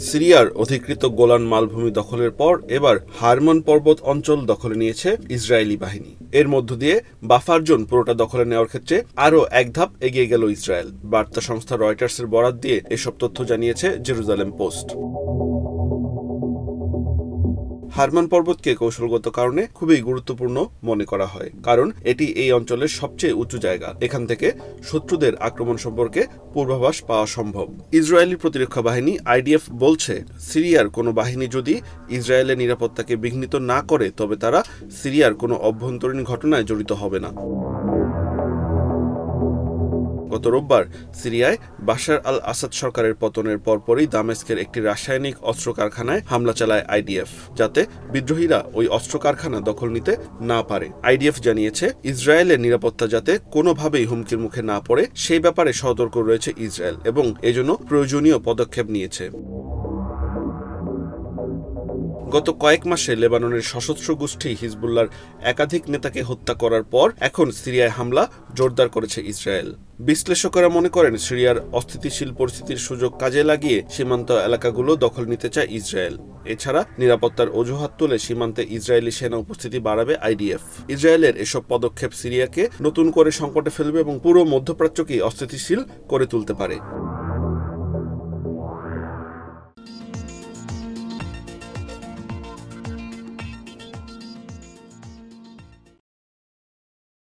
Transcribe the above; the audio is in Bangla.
সিরিয়ার অধিকৃত গোলান মালভূমি দখলের পর এবার হারমন পর্বত অঞ্চল দখলে নিয়েছে ইসরায়েলি বাহিনী। এর মধ্য দিয়ে বাফার জোন পুরোটা দখলে নেওয়ার ক্ষেত্রে আরও এক ধাপ এগিয়ে গেল ইসরায়েল। বার্তা সংস্থা রয়টার্সের বরাত দিয়ে এসব তথ্য জানিয়েছে জেরুজালেম পোস্ট। হারমান পর্বতকে কৌশলগত কারণে খুবই গুরুত্বপূর্ণ মনে করা হয়, কারণ এটি এই অঞ্চলের সবচেয়ে উঁচু জায়গা। এখান থেকে শত্রুদের আক্রমণ সম্পর্কে পূর্বাভাস পাওয়া সম্ভব। ইসরায়েলি প্রতিরক্ষা বাহিনী আইডিএফ বলছে, সিরিয়ার কোনো বাহিনী যদি ইসরায়েলের নিরাপত্তাকে বিঘ্নিত না করে তবে তারা সিরিয়ার কোনো অভ্যন্তরীণ ঘটনায় জড়িত হবে না। গত রোববার সিরিয়ায় বাশার আল আসাদ সরকারের পতনের পরপরই দামেস্কের একটি রাসায়নিক অস্ত্র কারখানায় হামলা চালায় আইডিএফ, যাতে বিদ্রোহীরা ওই অস্ত্র কারখানা দখল নিতে না পারে। আইডিএফ জানিয়েছে, ইসরায়েলের নিরাপত্তা যাতে কোনোভাবেই হুমকির মুখে না পড়ে সেই ব্যাপারে সতর্ক রয়েছে ইসরায়েল এবং এজন্য প্রয়োজনীয় পদক্ষেপ নিয়েছে। গত কয়েক মাসে লেবাননের সশস্ত্র গোষ্ঠী হিজবুল্লাহর একাধিক নেতাকে হত্যা করার পর এখন সিরিয়ায় হামলা জোরদার করেছে ইসরায়েল। বিশ্লেষকেরা মনে করেন, সিরিয়ার অস্থিতিশীল পরিস্থিতির সুযোগ কাজে লাগিয়ে সীমান্ত এলাকাগুলো দখল নিতে চায় ইসরায়েল। এছাড়া নিরাপত্তার অজুহাত তুলে সীমান্তে ইসরায়েলি সেনা উপস্থিতি বাড়াবে আইডিএফ। ইসরায়েলের এসব পদক্ষেপ সিরিয়াকে নতুন করে সংকটে ফেলবে এবং পুরো মধ্যপ্রাচ্যকেই অস্থিতিশীল করে তুলতে পারে।